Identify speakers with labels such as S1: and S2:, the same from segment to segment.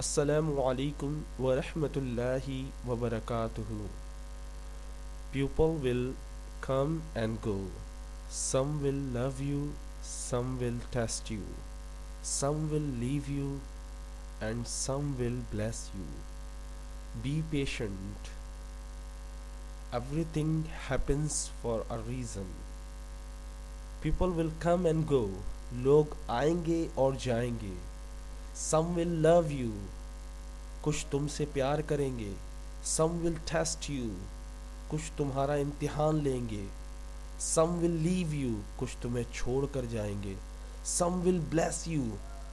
S1: Assalamu alaikum wa rahmatullahi wa barakatuhu. People will come and go. Some will love you, some will test you, some will leave you, and some will bless you. Be patient. Everything happens for a reason. People will come and go. लोग आएंगे और जाएंगे. Some will love you. कुछ तुमसे प्यार करेंगे. Some will test you. कुछ तुम्हारा इम्तिहान लेंगे. Some will leave you. कुछ तुम्हें छोड़ कर जाएंगे. Some will bless you.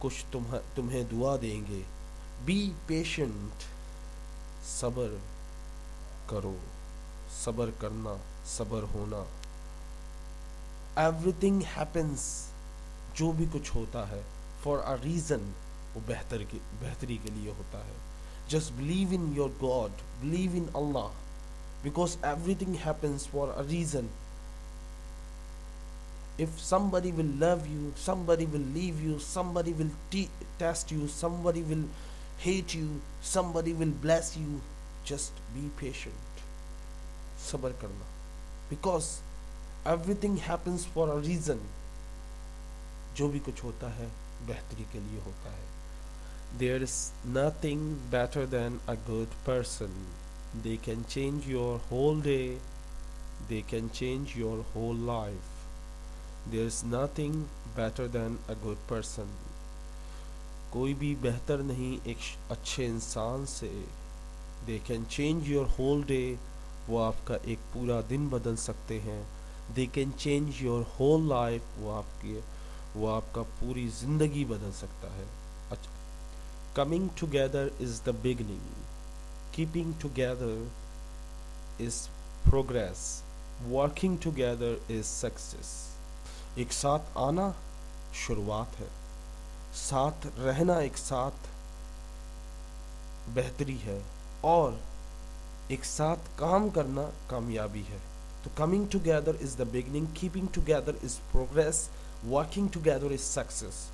S1: कुछ तुम्हें दुआ देंगे. Be patient. सब्र करो. सब्र करना, सब्र होना. Everything happens. जो भी कुछ होता है for a reason, वो बेहतरी के लिए होता है. Just believe in your God, believe in Allah, because everything happens for a reason. If somebody will love you, somebody will leave you, somebody will test you, somebody will hate you, somebody will bless you, just be patient. सब्र करना, because everything happens for a reason. जो भी कुछ होता है बेहतरी के लिए होता है. There is nothing better than a good person. They can change your whole day. They can change your whole life. There is nothing better than a good person. कोई भी बेहतर नहीं एक अच्छे इंसान से. They can change your whole day. वो आपका एक पूरा दिन बदल सकते हैं. They can change your whole life. वो आपका पूरी जिंदगी बदल सकता है. Coming together is the beginning. Keeping together is progress. Working together is success. एक साथ आना शुरुआत है. साथ रहना एक साथ बेहतरी है. और एक साथ काम करना कामयाबी है. तो coming together is the beginning. Keeping together is progress. Working together is success.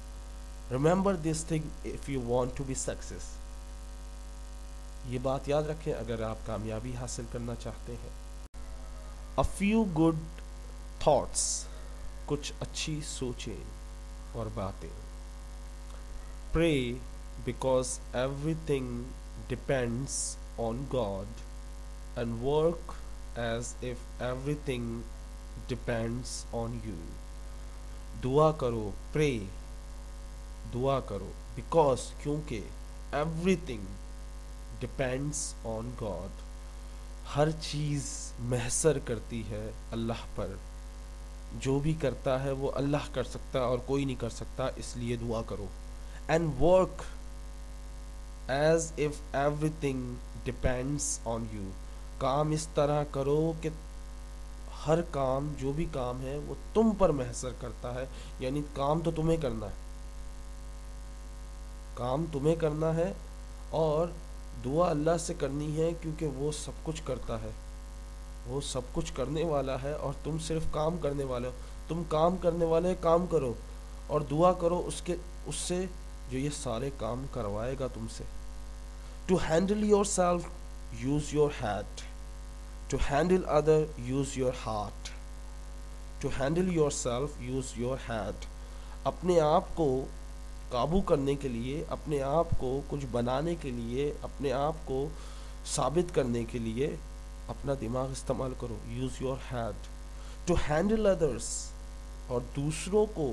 S1: Remember this thing if you want to be success. ये बात याद रखें अगर आप कामयाबी हासिल करना चाहते हैं. A few good thoughts. कुछ अच्छी सोचें और बातें. Pray because everything depends on God, and work as if everything depends on you. दुआ करो, pray, दुआ करो, because क्योंकि everything depends on God. हर चीज़ महसर करती है अल्लाह पर. जो भी करता है वो अल्लाह कर सकता है और कोई नहीं कर सकता, इसलिए दुआ करो. And work as if everything depends on you. काम इस तरह करो कि हर काम, जो भी काम है वो तुम पर महसर करता है. यानी काम तो तुम्हें करना है, काम तुम्हें करना है और दुआ अल्लाह से करनी है क्योंकि वो सब कुछ करता है. वो सब कुछ करने वाला है और तुम सिर्फ काम करने वाले हो. तुम काम करने वाले काम करो और दुआ करो उससे जो ये सारे काम करवाएगा तुमसे. To handle yourself, use your head. To handle other, use your heart. To handle yourself, use your head. अपने आप को काबू करने के लिए, अपने आप को कुछ बनाने के लिए, अपने आप को साबित करने के लिए अपना दिमाग इस्तेमाल करो. Use your head. To handle others, और दूसरों को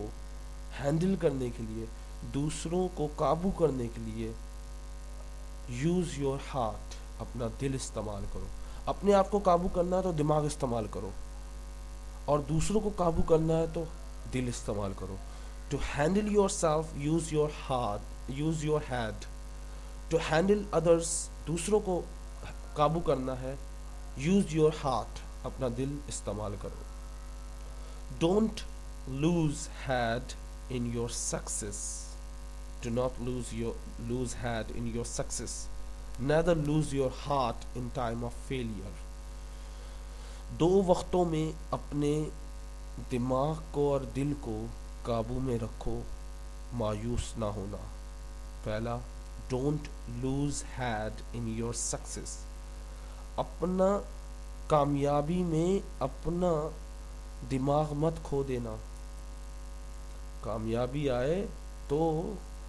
S1: हैंडल करने के लिए, दूसरों को काबू करने के लिए यूज़ योर हार्ट. अपना दिल इस्तेमाल करो. अपने आप को काबू करना है तो दिमाग इस्तेमाल करो, और दूसरों को काबू करना है तो दिल इस्तेमाल करो. To handle yourself, use your heart, use your head. To handle others, दूसरों को काबू करना है, यूज़ योर हार्ट. अपना दिल इस्तेमाल करो. Don't lose head in your success. Do not lose head in your success. Neither lose your heart in time of failure. दो वक्तों में अपने दिमाग को और दिल को काबू में रखो, मायूस ना होना. पहला, don't lose head in your success. अपना कामयाबी में अपना दिमाग मत खो देना। कामयाबी आए तो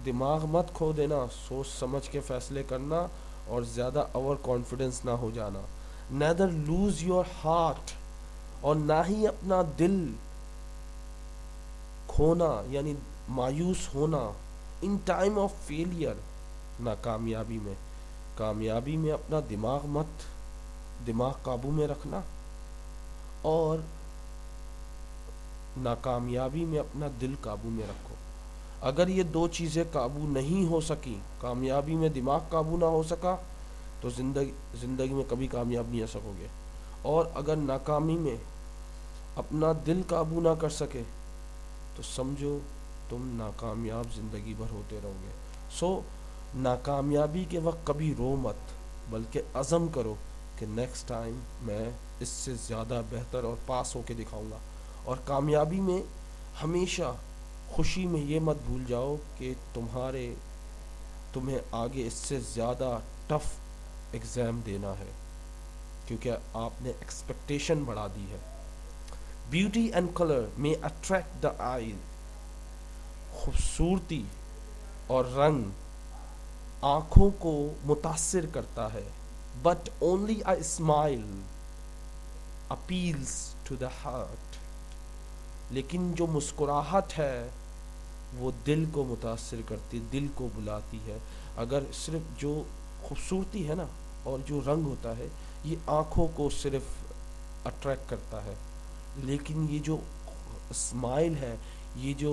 S1: दिमाग मत खो देना, सोच समझ के फैसले करना और ज़्यादा ओवर कॉन्फिडेंस ना हो जाना। नेदर लूज योर हार्ट, और ना ही अपना दिल खोना यानी मायूस होना इन टाइम ऑफ फेलियर। ना कामयाबी में अपना दिमाग काबू में रखना, और नाकामयाबी में अपना दिल काबू में रखो। अगर ये दो चीज़ें काबू नहीं हो सकी, कामयाबी में दिमाग काबू ना हो सका, तो ज़िंदगी में कभी कामयाब नहीं हो सकोगे। और अगर नाकामी में अपना दिल काबू ना कर सके, तो समझो तुम नाकामयाब ज़िंदगी भर होते रहोगे। सो नाकामयाबी के वक्त कभी रो मत, बल्कि अज़म करो कि नेक्स्ट टाइम मैं इससे ज़्यादा बेहतर और पास होके दिखाऊंगा। और कामयाबी में हमेशा खुशी में ये मत भूल जाओ कि तुम्हें आगे इससे ज़्यादा टफ एग्ज़ाम देना है, क्योंकि आपने एक्सपेक्टेशन बढ़ा दी है। ब्यूटी एंड कलर में अट्रैक्ट द आई। खूबसूरती और रंग आँखों को मुतासिर करता है, but only a smile appeals to the heart. लेकिन जो मुस्कुराहट है वो दिल को मुतासिर करती, दिल को बुलाती है। अगर सिर्फ जो खूबसूरती है ना और जो रंग होता है ये आँखों को सिर्फ अट्रैक्ट करता है, लेकिन ये जो स्माइल है, ये जो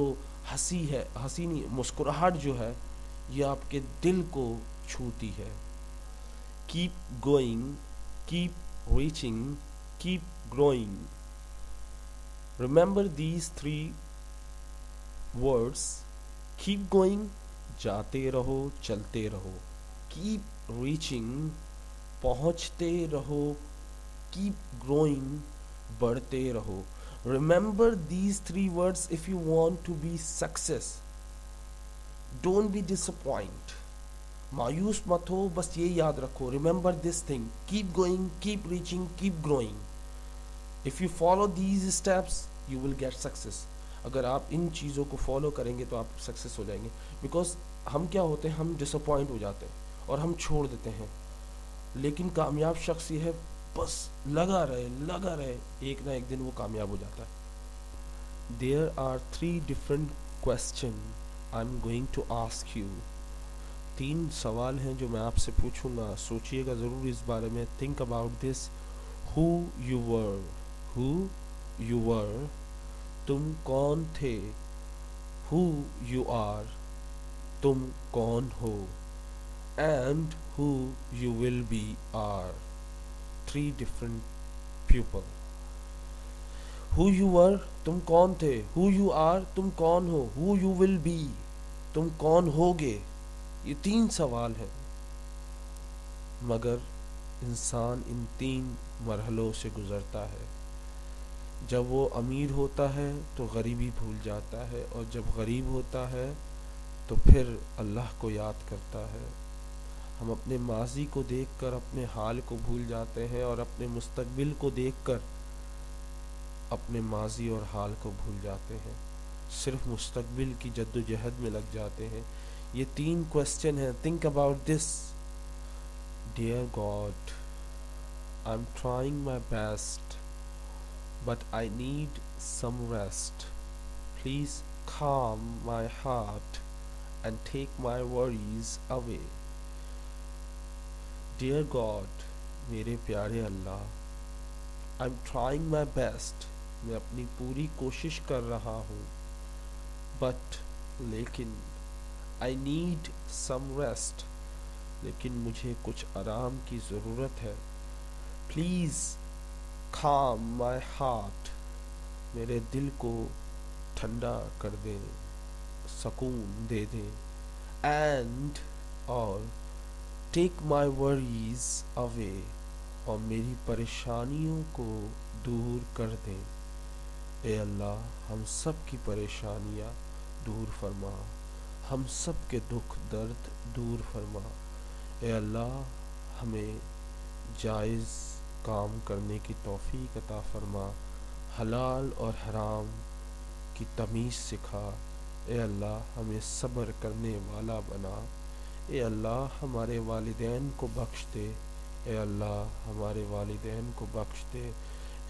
S1: हंसी नहीं, मुस्कुराहट जो है, ये आपके दिल को छूती है। Keep going, keep reaching, keep growing. Remember these 3 words. Keep going, जाते रहो, चलते रहो। कीप रीचिंग, पहुंचते रहो। कीप ग्रोइंग, बढ़ते रहो। Remember these 3 words if you want to be success. Don't be disappointed. मायूस मत हो, बस ये याद रखो, remember this thing, keep going, keep reaching, keep growing. If you follow these steps, you will get success. अगर आप इन चीज़ों को फॉलो करेंगे तो आप सक्सेस हो जाएंगे। बिकॉज हम क्या होते हैं, हम डिसअपॉइंट हो जाते हैं और हम छोड़ देते हैं। लेकिन कामयाब शख्स ये है, बस लगा रहे, एक ना एक दिन वो कामयाब हो जाता है। There are 3 different questions I'm going to ask you. 3 सवाल हैं जो मैं आपसे पूछूंगा, सोचिएगा ज़रूर इस बारे में। Think about this. Who you were, तुम कौन थे। Who you are, तुम कौन हो। And who you will be are 3 different people. Who you were, तुम कौन थे। Who you are, तुम कौन हो। Who you will be, तुम कौन होगे। ये 3 सवाल हैं, मगर इंसान इन 3 मरहलों से गुज़रता है। जब वो अमीर होता है तो गरीबी भूल जाता है, और जब गरीब होता है तो फिर अल्लाह को याद करता है। हम अपने माजी को देखकर अपने हाल को भूल जाते हैं, और अपने मुस्तकबिल को देखकर अपने माजी और हाल को भूल जाते हैं। सिर्फ मुस्तकबिल की जद्दोजहद में लग जाते हैं। ये 3 क्वेश्चन हैं। Think about this. Dear God, I am trying my best, but I need some rest. Please calm my heart and take my worries away. Dear God, मेरे प्यारे अल्लाह, I'm trying my best, मैं अपनी पूरी कोशिश कर रहा हूँ, लेकिन I need some rest, लेकिन मुझे कुछ आराम की ज़रूरत है। Please calm my heart, मेरे दिल को ठंडा कर दें, सुकून दे दें। And और टेक माई वरीज अवे, और मेरी परेशानियों को दूर कर दें। ए अल्लाह, हम सब की परेशानियाँ दूर फरमा, हम सब के दुख दर्द दूर फरमा। ए अल्लाह हमें जायज़ काम करने की तौफीक अता फरमा, हलाल और हराम की तमीज़ सिखा। ए अल्लाह हमें सब्र करने वाला बना। ए अल्लाह हमारे वालिदैन को बख्श दे। ए अल्लाह हमारे वालिदैन को बख्श दे।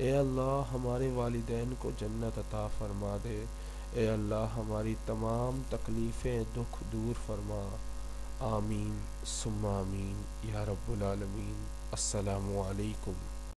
S1: ए अल्लाह हमारे वालिदैन को जन्नत अता फ़रमा दे। ए अल्लाह हमारी तमाम तकलीफ़ें दुख दूर फरमा। आमीन सुम्मा आमीन या रब्बुल आलमीन। अस्सलामु अलैकुम।